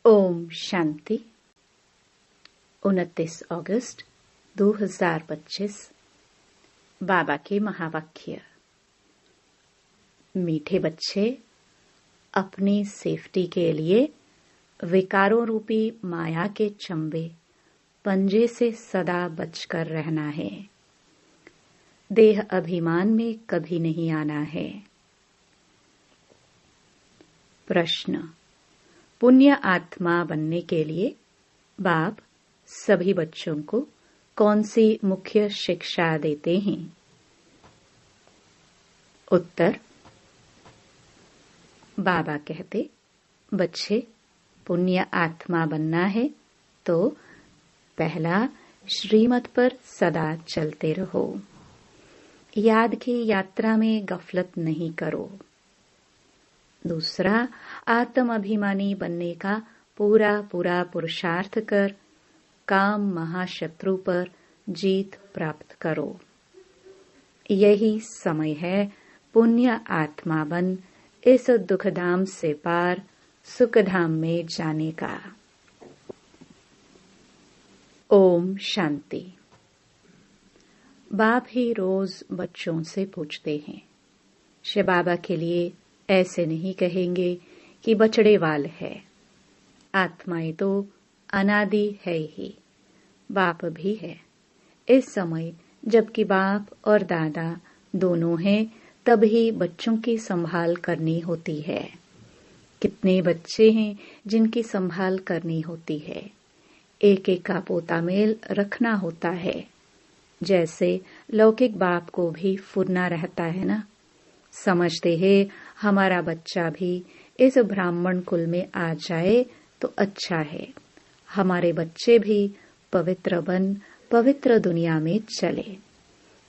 ओम शांति। 29 अगस्त 2025। बाबा के महावाक्य। मीठे बच्चे, अपनी सेफ्टी के लिए विकारों रूपी माया के चंबे पंजे से सदा बचकर रहना है। देह अभिमान में कभी नहीं आना है। प्रश्न। पुण्य आत्मा बनने के लिए बाप सभी बच्चों को कौन सी मुख्य शिक्षा देते हैं? उत्तर। बाबा कहते, बच्चे, पुण्य आत्मा बनना है तो पहला, श्रीमत पर सदा चलते रहो। याद की यात्रा में गफलत नहीं करो। दूसरा, आत्म अभिमानी बनने का पूरा पुरुषार्थ कर काम महाशत्रु पर जीत प्राप्त करो। यही समय है पुण्य आत्मा बन इस दुखधाम से पार सुखधाम में जाने का। ओम शांति। बाप ही रोज बच्चों से पूछते हैं, शिव बाबा के लिए ऐसे नहीं कहेंगे कि बछड़े वाल है। आत्माएं तो अनादि है ही, बाप भी है। इस समय जबकि बाप और दादा दोनों हैं, तभी बच्चों की संभाल करनी होती है। कितने बच्चे हैं जिनकी संभाल करनी होती है। एक एक का पोता मेल रखना होता है। जैसे लौकिक बाप को भी फुरना रहता है ना। समझते हैं हमारा बच्चा भी इस ब्राह्मण कुल में आ जाए तो अच्छा है। हमारे बच्चे भी पवित्र बन पवित्र दुनिया में चले।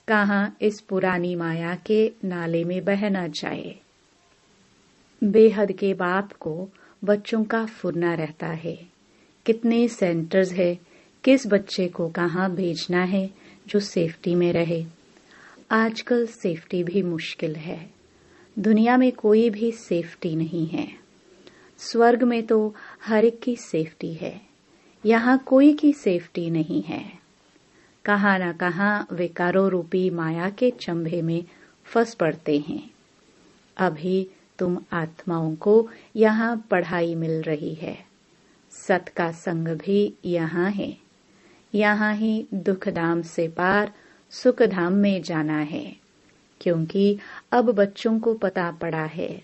कहाँ इस पुरानी माया के नाले में बह न जाए। बेहद के बाप को बच्चों का फुरना रहता है। कितने सेंटर्स है, किस बच्चे को कहाँ भेजना है जो सेफ्टी में रहे। आजकल सेफ्टी भी मुश्किल है। दुनिया में कोई भी सेफ्टी नहीं है। स्वर्ग में तो हर एक की सेफ्टी है, यहाँ कोई की सेफ्टी नहीं है। कहाँ न कहाँ विकारों रूपी माया के चंबे में फंस पड़ते हैं। अभी तुम आत्माओं को यहाँ पढ़ाई मिल रही है। सत का संग भी यहाँ है। यहाँ ही दुखधाम से पार सुखधाम में जाना है। क्योंकि अब बच्चों को पता पड़ा है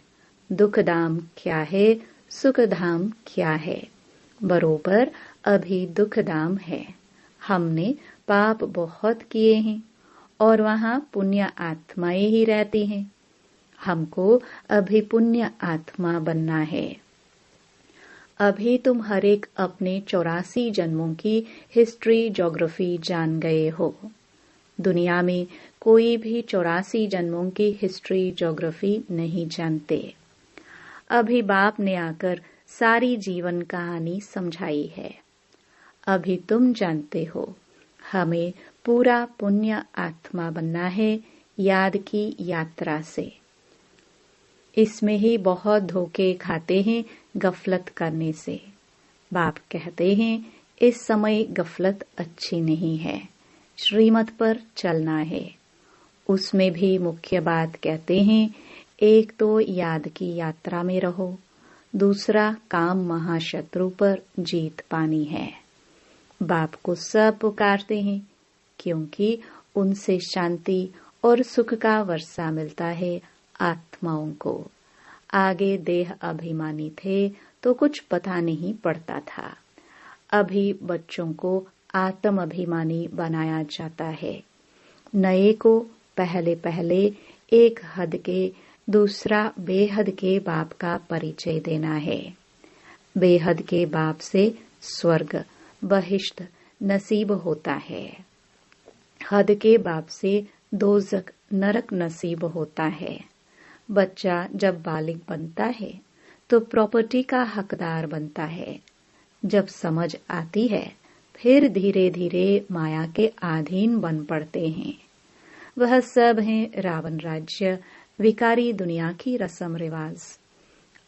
दुखधाम क्या है, सुखधाम क्या है। बरोबर अभी दुखधाम है। हमने पाप बहुत किए हैं और वहाँ पुण्य आत्माएं ही रहती हैं। हमको अभी पुण्य आत्मा बनना है। अभी तुम हर एक अपने 84 जन्मों की हिस्ट्री ज्योग्राफी जान गए हो। दुनिया में कोई भी 84 जन्मों की हिस्ट्री ज्योग्राफी नहीं जानते। अभी बाप ने आकर सारी जीवन कहानी समझाई है। अभी तुम जानते हो हमें पूरा पुण्य आत्मा बनना है याद की यात्रा से। इसमें ही बहुत धोखे खाते हैं गफलत करने से। बाप कहते हैं इस समय गफलत अच्छी नहीं है, श्रीमत पर चलना है। उसमें भी मुख्य बात कहते हैं, एक तो याद की यात्रा में रहो, दूसरा काम महाशत्रु पर जीत पानी है। बाप को सब पुकारते हैं क्योंकि उनसे शांति और सुख का वर्षा मिलता है आत्माओं को। आगे देह अभिमानी थे तो कुछ पता नहीं पड़ता था। अभी बच्चों को आत्म अभिमानी बनाया जाता है। नए को पहले पहले एक हद के, दूसरा बेहद के बाप का परिचय देना है। बेहद के बाप से स्वर्ग बहिष्ट नसीब होता है। हद के बाप से दोज़ख नरक नसीब होता है। बच्चा जब बालिग बनता है तो प्रॉपर्टी का हकदार बनता है। जब समझ आती है फिर धीरे धीरे माया के अधीन बन पड़ते हैं। वह सब है रावण राज्य, विकारी दुनिया की रस्म रिवाज।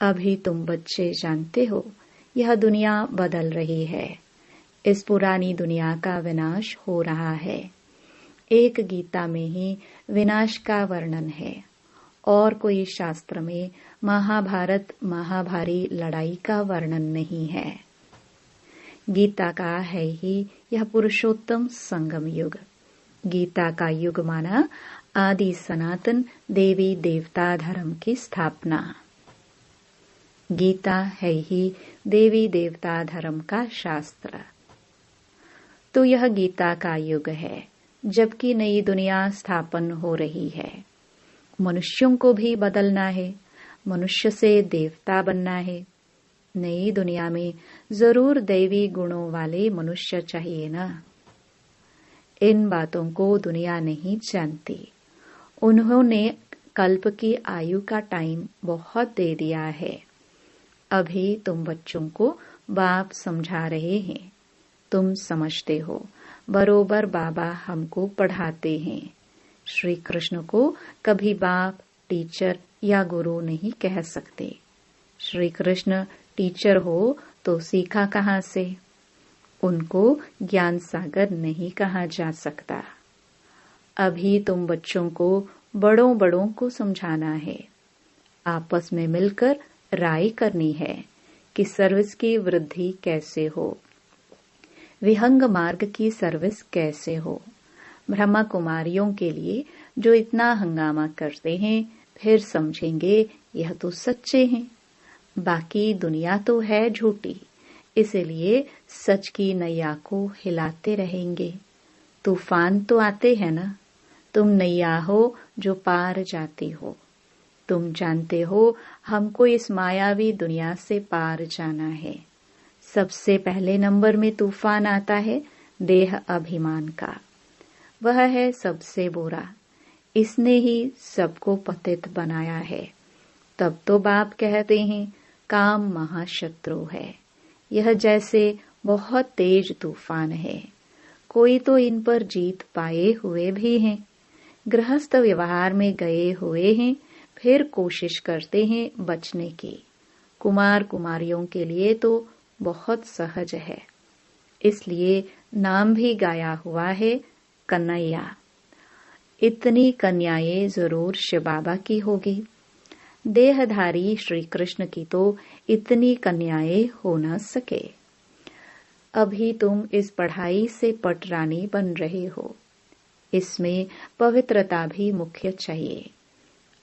अभी तुम बच्चे जानते हो यह दुनिया बदल रही है। इस पुरानी दुनिया का विनाश हो रहा है। एक गीता में ही विनाश का वर्णन है और कोई शास्त्र में महाभारत महाभारी लड़ाई का वर्णन नहीं है। गीता का है ही यह पुरुषोत्तम संगम युग। गीता का युग माना आदि सनातन देवी देवता धर्म की स्थापना। गीता है ही देवी देवता धर्म का शास्त्र। तो यह गीता का युग है, जबकि नई दुनिया स्थापन हो रही है। मनुष्यों को भी बदलना है, मनुष्य से देवता बनना है। नई दुनिया में जरूर दैवी गुणों वाले मनुष्य चाहिए ना। इन बातों को दुनिया नहीं जानती। उन्होंने कल्प की आयु का टाइम बहुत दे दिया है। अभी तुम बच्चों को बाप समझा रहे हैं। तुम समझते हो, बरोबर बाबा हमको पढ़ाते हैं। श्री कृष्ण को कभी बाप, टीचर या गुरु नहीं कह सकते। श्री कृष्ण टीचर हो तो सीखा कहाँ से? उनको ज्ञान सागर नहीं कहा जा सकता। अभी तुम बच्चों को बड़ों बड़ों को समझाना है। आपस में मिलकर राय करनी है कि सर्विस की वृद्धि कैसे हो, विहंग मार्ग की सर्विस कैसे हो। ब्रह्मा कुमारियों के लिए जो इतना हंगामा करते हैं, फिर समझेंगे यह तो सच्चे हैं। बाकी दुनिया तो है झूठी, इसलिए सच की नैया को हिलाते रहेंगे। तूफान तो आते हैं ना। तुम नैया हो जो पार जाती हो। तुम जानते हो हमको इस मायावी दुनिया से पार जाना है। सबसे पहले नंबर में तूफान आता है देह अभिमान का। वह है सबसे बुरा। इसने ही सबको पतित बनाया है। तब तो बाप कहते हैं काम महाशत्रु है। यह जैसे बहुत तेज तूफान है। कोई तो इन पर जीत पाए हुए भी हैं। गृहस्थ व्यवहार में गए हुए हैं, फिर कोशिश करते हैं बचने की। कुमार कुमारियों के लिए तो बहुत सहज है। इसलिए नाम भी गाया हुआ है कन्हैया। इतनी कन्याएं जरूर शिव बाबा की होगी। देहधारी श्री कृष्ण की तो इतनी कन्याएं हो न सके। अभी तुम इस पढ़ाई से पटरानी बन रहे हो। इसमें पवित्रता भी मुख्य चाहिए।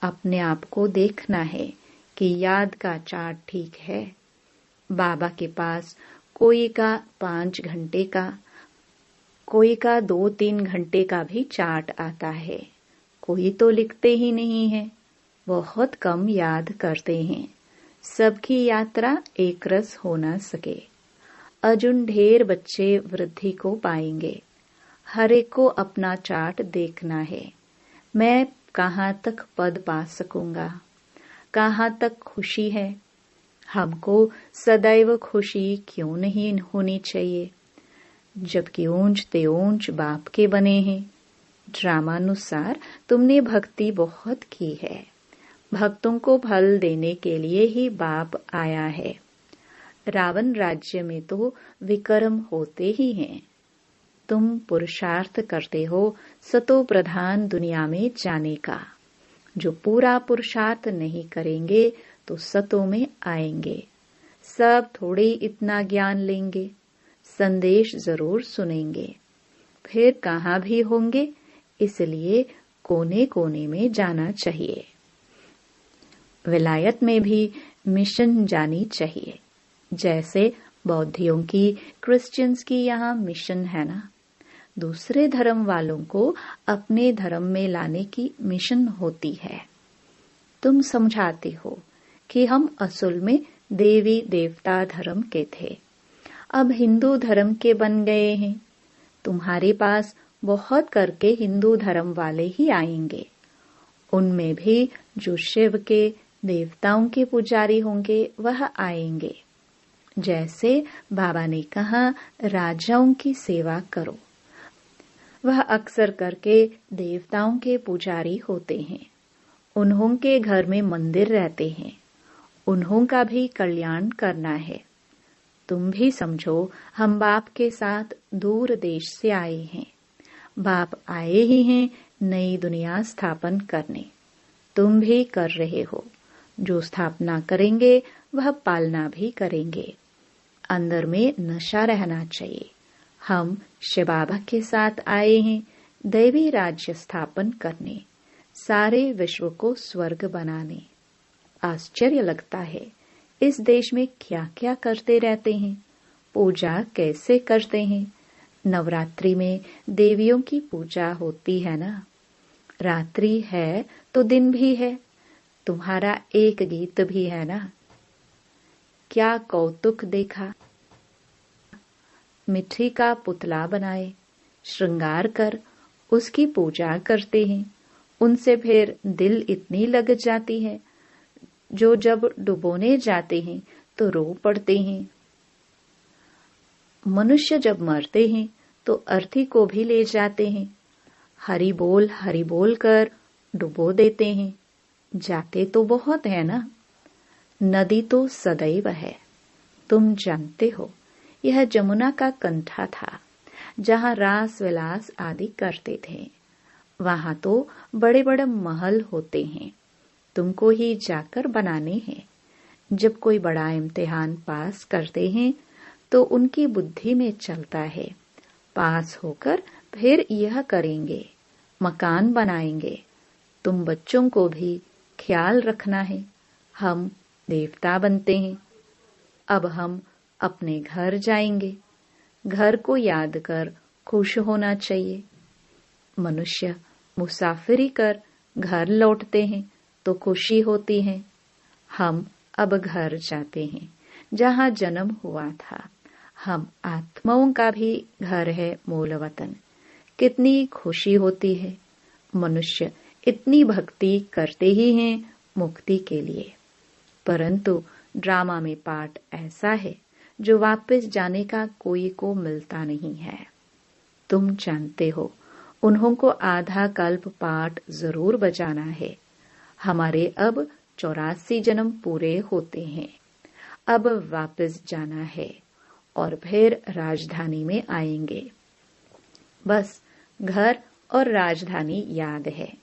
अपने आप को देखना है कि याद का चार्ट ठीक है। बाबा के पास कोई का 5 घंटे का, कोई का 2-3 घंटे का भी चार्ट आता है। कोई तो लिखते ही नहीं है, बहुत कम याद करते हैं। सबकी यात्रा एक रस हो न सके। अजुन ढेर बच्चे वृद्धि को पाएंगे। हर एक को अपना चार्ट देखना है। मैं कहाँ तक पद पा सकूंगा, कहाँ तक खुशी है। हमको सदैव खुशी क्यों नहीं होनी चाहिए, जबकि ऊंच ते ऊंच बाप के बने हैं। ड्रामानुसार तुमने भक्ति बहुत की है। भक्तों को फल देने के लिए ही बाप आया है। रावण राज्य में तो विक्रम होते ही हैं। तुम पुरुषार्थ करते हो सतो प्रधान दुनिया में जाने का। जो पूरा पुरुषार्थ नहीं करेंगे तो सतो में आएंगे। सब थोड़े इतना ज्ञान लेंगे, संदेश जरूर सुनेंगे, फिर कहाँ भी होंगे। इसलिए कोने कोने में जाना चाहिए। विलायत में भी मिशन जानी चाहिए। जैसे बौद्धियों की, क्रिश्चियंस की यहाँ मिशन है ना। दूसरे धर्म वालों को अपने धर्म में लाने की मिशन होती है। तुम समझाते हो कि हम असल में देवी देवता धर्म के थे, अब हिंदू धर्म के बन गए हैं। तुम्हारे पास बहुत करके हिंदू धर्म वाले ही आएंगे। उनमें भी जो शिव के देवताओं के पुजारी होंगे वह आएंगे। जैसे बाबा ने कहा राजाओं की सेवा करो, वह अक्सर करके देवताओं के पुजारी होते हैं। उन्हों के घर में मंदिर रहते हैं। उन्हों का भी कल्याण करना है। तुम भी समझो हम बाप के साथ दूर देश से आए हैं। बाप आए ही हैं नई दुनिया स्थापन करने। तुम भी कर रहे हो। जो स्थापना करेंगे वह पालना भी करेंगे। अंदर में नशा रहना चाहिए। हम शिव बाबा के साथ आए हैं दैवी राज्य स्थापन करने, सारे विश्व को स्वर्ग बनाने। आश्चर्य लगता है, इस देश में क्या क्या करते रहते हैं, पूजा कैसे करते हैं। नवरात्रि में देवियों की पूजा होती है ना। रात्रि है तो दिन भी है। तुम्हारा एक गीत भी है ना। क्या कौतुक देखा। मिट्टी का पुतला बनाए, श्रृंगार कर उसकी पूजा करते हैं। उनसे फिर दिल इतनी लग जाती है, जो जब डुबोने जाते हैं तो रो पड़ते हैं। मनुष्य जब मरते हैं तो अर्थी को भी ले जाते हैं, हरि बोल कर डुबो देते हैं। जाते तो बहुत है ना। नदी तो सदैव है। तुम जानते हो, यह जमुना का कंठा था, जहाँ रास विलास आदि करते थे। वहां तो बड़े बड़े महल होते हैं, तुमको ही जाकर बनाने हैं। जब कोई बड़ा इम्तिहान पास करते हैं तो उनकी बुद्धि में चलता है, पास होकर फिर यह करेंगे, मकान बनाएंगे। तुम बच्चों को भी ख्याल रखना है। हम देवता बनते हैं। अब हम अपने घर जाएंगे। घर को याद कर खुश होना चाहिए। मनुष्य मुसाफिरी कर घर लौटते हैं तो खुशी होती है। हम अब घर जाते हैं जहाँ जन्म हुआ था। हम आत्माओं का भी घर है मूल वतन। कितनी खुशी होती है। मनुष्य इतनी भक्ति करते ही हैं मुक्ति के लिए, परंतु ड्रामा में पाठ ऐसा है जो वापस जाने का कोई को मिलता नहीं है। तुम जानते हो, उन्हों को आधा कल्प पाठ जरूर बजाना है। हमारे अब 84 जन्म पूरे होते हैं। अब वापस जाना है और फिर राजधानी में आएंगे। बस घर और राजधानी याद है।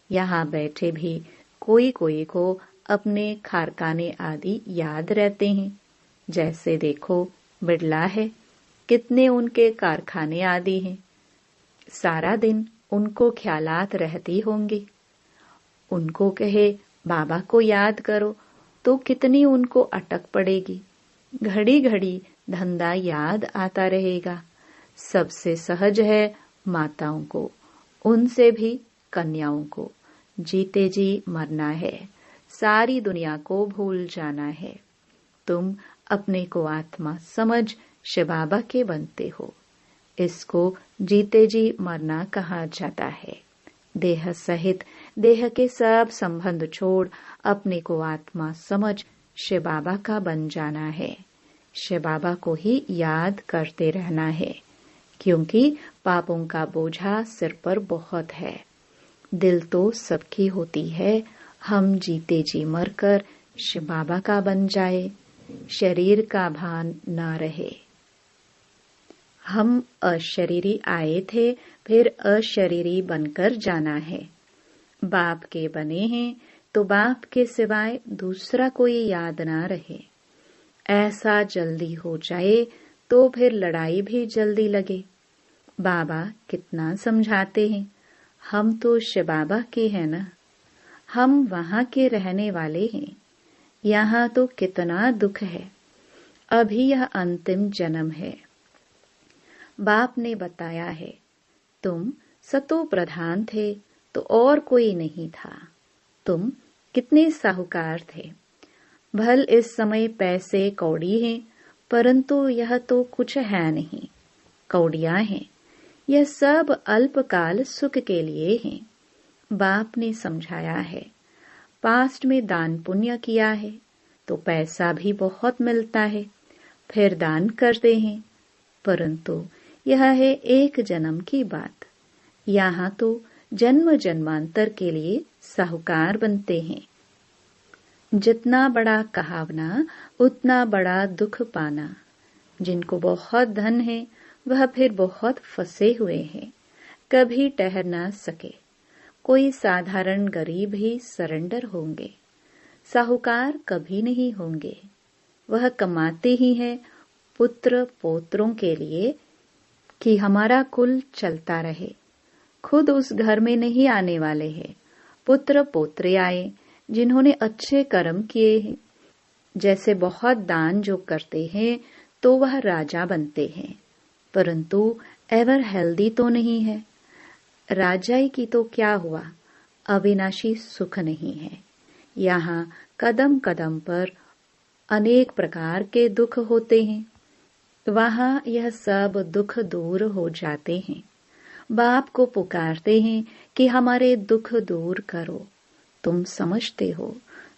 यहाँ बैठे भी कोई कोई को अपने कारखाने आदि याद रहते हैं। जैसे देखो, बिड़ला है, कितने उनके कारखाने आदि हैं। सारा दिन उनको ख्यालात रहती होंगी। उनको कहे बाबा को याद करो तो कितनी उनको अटक पड़ेगी। घड़ी घड़ी धंधा याद आता रहेगा। सबसे सहज है माताओं को, उनसे भी कन्याओं को। जीते जी मरना है, सारी दुनिया को भूल जाना है। तुम अपने को आत्मा समझ शिव बाबा के बनते हो। इसको जीते जी मरना कहा जाता है। देह सहित देह के सब संबंध छोड़ अपने को आत्मा समझ शिव बाबा का बन जाना है। शिव बाबा को ही याद करते रहना है, क्योंकि पापों का बोझा सिर पर बहुत है। दिल तो सबकी होती है। हम जीते जी मरकर शिव बाबा का बन जाए, शरीर का भान न रहे। हम अशरीरी आए थे, फिर अशरीरी बनकर जाना है। बाप के बने हैं तो बाप के सिवाय दूसरा कोई याद ना रहे। ऐसा जल्दी हो जाए तो फिर लड़ाई भी जल्दी लगे। बाबा कितना समझाते हैं। हम तो शिव बाबा के हैं ना। हम वहां के रहने वाले हैं। यहाँ तो कितना दुख है। अभी यह अंतिम जन्म है। बाप ने बताया है, तुम सतो प्रधान थे तो और कोई नहीं था। तुम कितने साहूकार थे। भल इस समय पैसे कौड़ी हैं, परंतु यह तो कुछ है नहीं। कौड़ियां हैं, यह सब अल्पकाल सुख के लिए हैं। बाप ने समझाया है। पास्ट में दान पुण्य किया है तो पैसा भी बहुत मिलता है, फिर दान करते हैं। परंतु यह है एक जन्म की बात। यहाँ तो जन्म जन्मांतर के लिए साहूकार बनते हैं। जितना बड़ा कहावना उतना बड़ा दुख पाना। जिनको बहुत धन है वह फिर बहुत फंसे हुए हैं, कभी ठहर ना सके। कोई साधारण गरीब ही सरेंडर होंगे, साहूकार कभी नहीं होंगे। वह कमाते ही हैं पुत्र पोत्रों के लिए कि हमारा कुल चलता रहे। खुद उस घर में नहीं आने वाले हैं, पुत्र पोत्रे आए जिन्होंने अच्छे कर्म किए हैं। जैसे बहुत दान जो करते हैं तो वह राजा बनते हैं, परंतु एवर हेल्दी तो नहीं है। राजाई की तो क्या हुआ, अविनाशी सुख नहीं है। यहाँ कदम कदम पर अनेक प्रकार के दुख होते हैं, वहाँ यह सब दुख दूर हो जाते हैं। बाप को पुकारते हैं कि हमारे दुख दूर करो। तुम समझते हो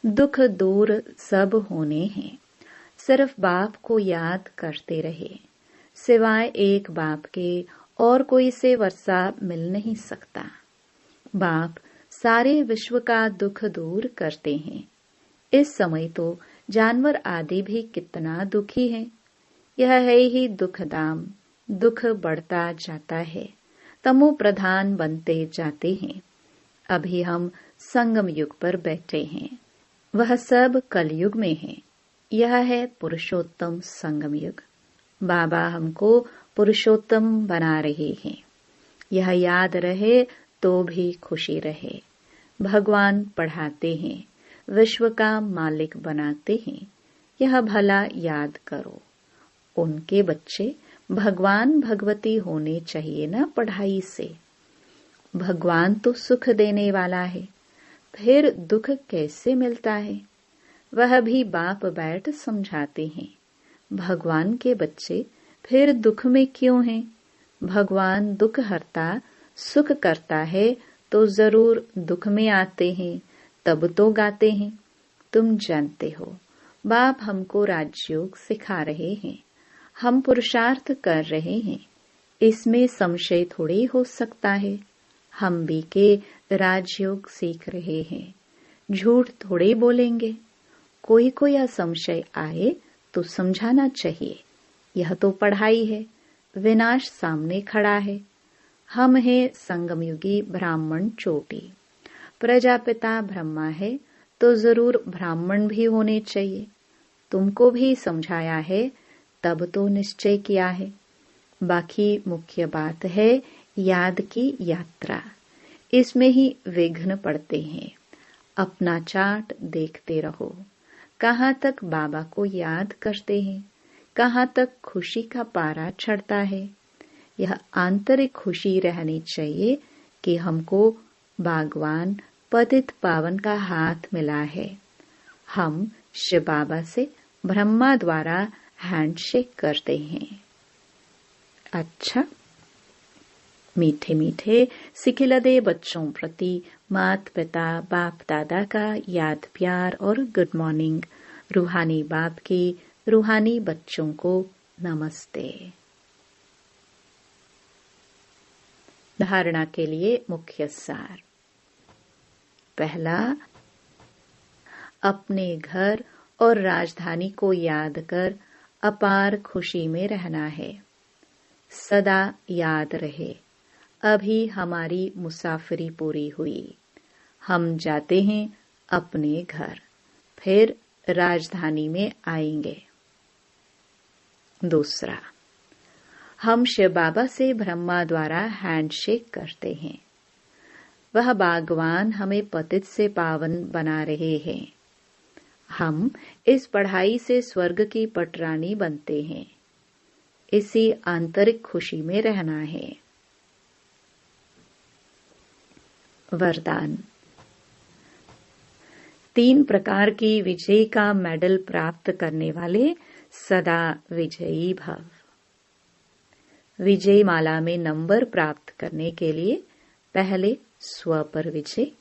दुख दूर सब होने हैं, सिर्फ बाप को याद करते रहे। सिवाय एक बाप के और कोई से वर्षा मिल नहीं सकता। बाप सारे विश्व का दुख दूर करते हैं। इस समय तो जानवर आदि भी कितना दुखी है। यह है ही दुख दाम, दुख बढ़ता जाता है, तमो प्रधान बनते जाते हैं। अभी हम संगम युग पर बैठे हैं, वह सब कलयुग में है। यह है पुरुषोत्तम संगम युग। बाबा हमको पुरुषोत्तम बना रहे हैं। यह याद रहे तो भी खुशी रहे। भगवान पढ़ाते हैं, विश्व का मालिक बनाते हैं। यह भला याद करो। उनके बच्चे भगवान भगवती होने चाहिए ना पढ़ाई से। भगवान तो सुख देने वाला है, फिर दुख कैसे मिलता है वह भी बाप बैठ समझाते हैं। भगवान के बच्चे फिर दुख में क्यों हैं? भगवान दुख हरता सुख करता है तो जरूर दुख में आते हैं, तब तो गाते हैं। तुम जानते हो बाप हमको राजयोग सिखा रहे हैं, हम पुरुषार्थ कर रहे हैं, इसमें संशय थोड़ी हो सकता है। हम भी के राजयोग सीख रहे हैं, झूठ थोड़े बोलेंगे। कोई को यह संशय आए तो समझाना चाहिए। यह तो पढ़ाई है, विनाश सामने खड़ा है। हम हैं संगमयुगी ब्राह्मण चोटी। प्रजापिता ब्रह्मा है तो जरूर ब्राह्मण भी होने चाहिए। तुमको भी समझाया है, तब तो निश्चय किया है। बाकी मुख्य बात है याद की यात्रा। इसमें ही विघ्न पड़ते हैं। अपना चार्ट देखते रहो, कहाँ तक बाबा को याद करते हैं, कहाँ तक खुशी का पारा चढ़ता है। यह आंतरिक खुशी रहनी चाहिए कि हमको भगवान पतित पावन का हाथ मिला है। हम शिव बाबा से ब्रह्मा द्वारा हैंडशेक करते हैं। अच्छा, मीठे मीठे सिखिलदे बच्चों प्रति माता पिता बाप दादा का याद प्यार और गुड मॉर्निंग। रूहानी बाप की रूहानी बच्चों को नमस्ते। धारणा के लिए मुख्य सार। पहला, अपने घर और राजधानी को याद कर अपार खुशी में रहना है। सदा याद रहे, अभी हमारी मुसाफरी पूरी हुई, हम जाते हैं अपने घर, फिर राजधानी में आएंगे। दूसरा, हम शिव बाबा से ब्रह्मा द्वारा हैंडशेक करते हैं। वह भगवान हमें पतित से पावन बना रहे हैं। हम इस पढ़ाई से स्वर्ग की पटरानी बनते हैं। इसी आंतरिक खुशी में रहना है। वरदान। 3 प्रकार की विजय का मेडल प्राप्त करने वाले सदा विजयी भव। विजय माला में नंबर प्राप्त करने के लिए पहले स्व पर विजय,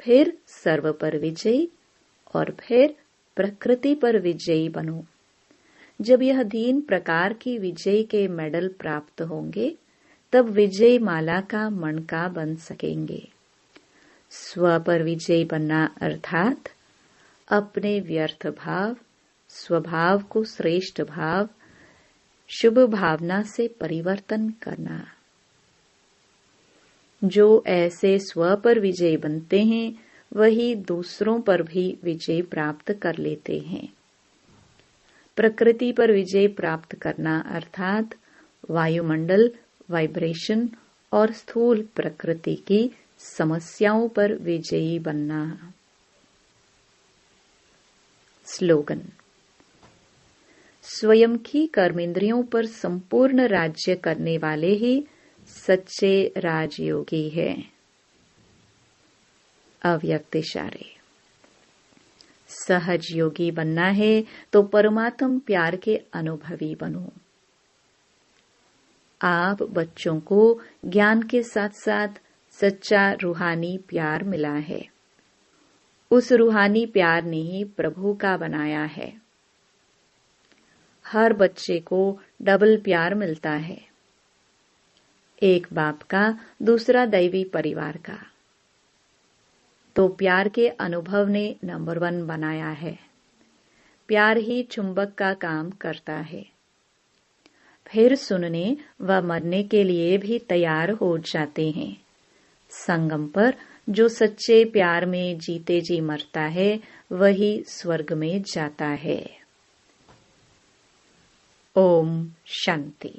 फिर सर्व पर विजय और फिर प्रकृति पर विजयी बनो। जब यह 3 प्रकार की विजय के मेडल प्राप्त होंगे तब विजय माला का मणका बन सकेंगे। स्व पर विजयी बनना अर्थात अपने व्यर्थ भाव, स्वभाव को श्रेष्ठ भाव, शुभ भावना से परिवर्तन करना। जो ऐसे स्व पर विजय बनते हैं वही दूसरों पर भी विजय प्राप्त कर लेते हैं। प्रकृति पर विजय प्राप्त करना अर्थात वायुमंडल, वाइब्रेशन और स्थूल प्रकृति की समस्याओं पर विजयी बनना। स्लोगन: स्वयं की कर्मेंद्रियों पर संपूर्ण राज्य करने वाले ही सच्चे राजयोगी हैं। अव्यक्त इशारे। सहज योगी बनना है तो परमात्म प्यार के अनुभवी बनो। आप बच्चों को ज्ञान के साथ साथ सच्चा रूहानी प्यार मिला है। उस रूहानी प्यार ने ही प्रभु का बनाया है। हर बच्चे को डबल प्यार मिलता है, एक बाप का, दूसरा दैवी परिवार का। तो प्यार के अनुभव ने नंबर 1 बनाया है। प्यार ही चुंबक का काम करता है। फिर सुनने व मरने के लिए भी तैयार हो जाते हैं। संगम पर जो सच्चे प्यार में जीते जी मरता है वही स्वर्ग में जाता है। ओम शांति।